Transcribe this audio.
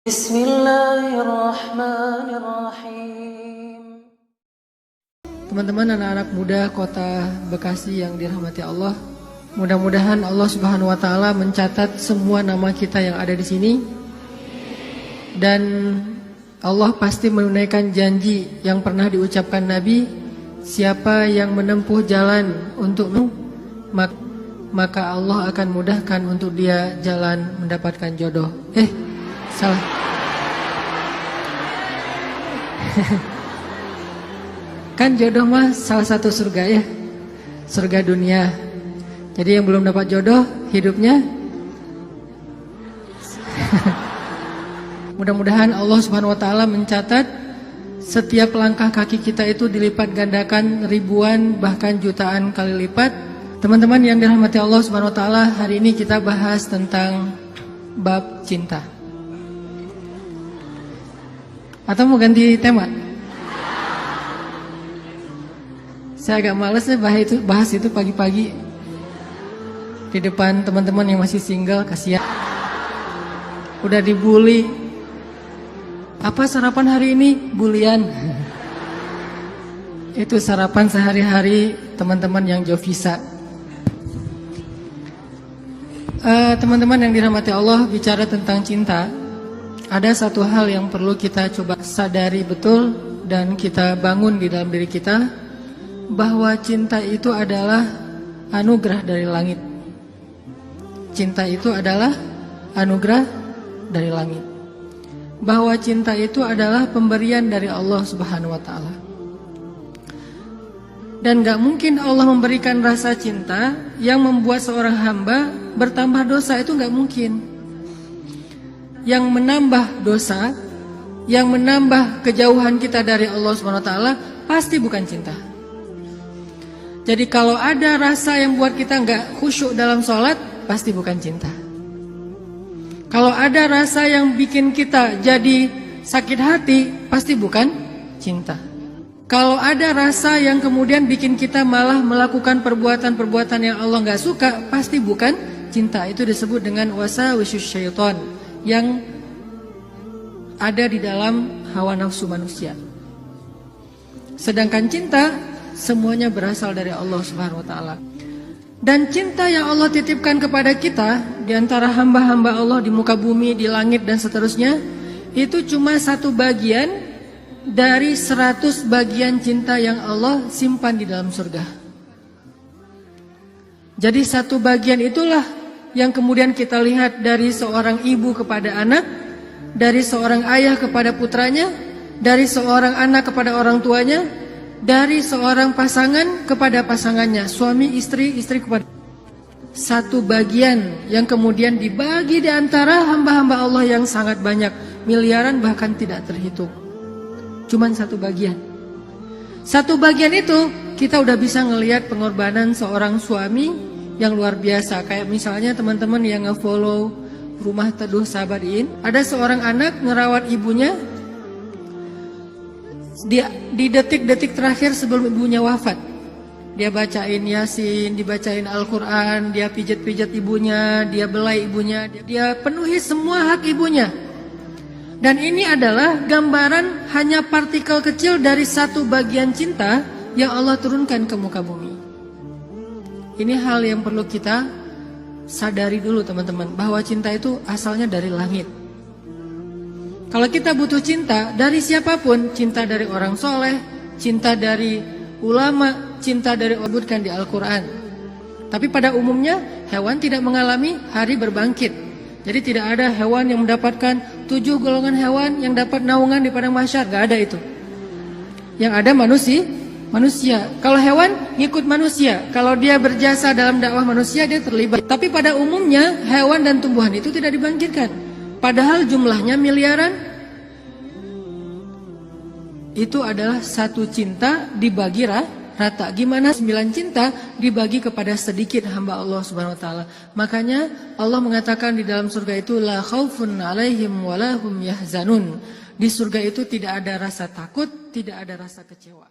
Bismillahirrahmanirrahim. Teman-teman anak-anak muda kota Bekasi yang dirahmati Allah, mudah-mudahan Allah Subhanahu wa taala mencatat semua nama kita yang ada di sini, dan Allah pasti menunaikan janji yang pernah diucapkan Nabi, siapa yang menempuh jalan untukmu, maka Allah akan mudahkan untuk dia jalan mendapatkan jodoh. Salah. Kan jodoh mah salah satu surga ya, surga dunia. Jadi yang belum dapat jodoh hidupnya mudah-mudahan Allah Subhanahu wa taala mencatat setiap langkah kaki kita itu dilipat gandakan ribuan bahkan jutaan kali lipat. Teman-teman yang dirahmati Allah Subhanahu wa taala, hari ini kita bahas tentang bab cinta. Atau mau ganti tema? Saya agak males ya bahas itu pagi-pagi di depan teman-teman yang masih single, kasihan. Udah dibully. Apa sarapan hari ini? Bulian. Itu sarapan sehari-hari teman-teman yang Jovisa. Teman-teman yang dirahmati Allah, bicara tentang cinta, ada satu hal yang perlu kita coba sadari betul dan kita bangun di dalam diri kita, bahwa cinta itu adalah anugerah dari langit. Cinta itu adalah anugerah dari langit. Bahwa cinta itu adalah pemberian dari Allah Subhanahu wa taala. Dan gak mungkin Allah memberikan rasa cinta yang membuat seorang hamba bertambah dosa, itu gak mungkin. Yang menambah dosa, yang menambah kejauhan kita dari Allah Subhanahu wa taala pasti bukan cinta. Jadi kalau ada rasa yang buat kita nggak khusyuk dalam sholat, pasti bukan cinta. Kalau ada rasa yang bikin kita jadi sakit hati, pasti bukan cinta. Kalau ada rasa yang kemudian bikin kita malah melakukan perbuatan-perbuatan yang Allah nggak suka, pasti bukan cinta. Itu disebut dengan wasawisus syaitan, yang ada di dalam hawa nafsu manusia. Sedangkan cinta semuanya berasal dari Allah Subhanahu wa taala. Dan cinta yang Allah titipkan kepada kita di antara hamba-hamba Allah di muka bumi, di langit dan seterusnya, itu cuma satu bagian dari 100 bagian cinta yang Allah simpan di dalam surga. Jadi satu bagian itulah yang kemudian kita lihat dari seorang ibu kepada anak, dari seorang ayah kepada putranya, dari seorang anak kepada orang tuanya, dari seorang pasangan kepada pasangannya, suami istri, istri kepada. Satu bagian yang kemudian dibagi di antara hamba-hamba Allah yang sangat banyak, miliaran bahkan tidak terhitung. Cuman satu bagian. Satu bagian itu kita udah bisa ngelihat pengorbanan seorang suami yang luar biasa. Kayak misalnya teman-teman yang nge-follow Rumah Teduh Sahabatin, ada seorang anak ngerawat ibunya di detik-detik terakhir sebelum ibunya wafat. Dia bacain Yasin, dibacain Al-Quran, dia pijat-pijat ibunya, dia belai ibunya, dia penuhi semua hak ibunya. Dan ini adalah gambaran hanya partikel kecil dari satu bagian cinta yang Allah turunkan ke muka bumi. Ini hal yang perlu kita sadari dulu teman-teman, bahwa cinta itu asalnya dari langit. Kalau kita butuh cinta dari siapapun, cinta dari orang soleh, cinta dari ulama, cinta dari obudkan di Al-Quran. Tapi pada umumnya hewan tidak mengalami hari berbangkit. Jadi tidak ada hewan yang mendapatkan 7 golongan hewan yang dapat naungan di padang mahsyar, gak ada itu. Yang ada manusia. Kalau hewan ngikut manusia, kalau dia berjasa dalam dakwah manusia dia terlibat. Tapi pada umumnya hewan dan tumbuhan itu tidak dibangkitkan. Padahal jumlahnya miliaran. Itu adalah satu cinta dibagi rata. Gimana 9 cinta dibagi kepada sedikit hamba Allah Subhanahu wa taala. Makanya Allah mengatakan di dalam surga itu la khaufun 'alaihim wa lahum yahzanun. Di surga itu tidak ada rasa takut, tidak ada rasa kecewa.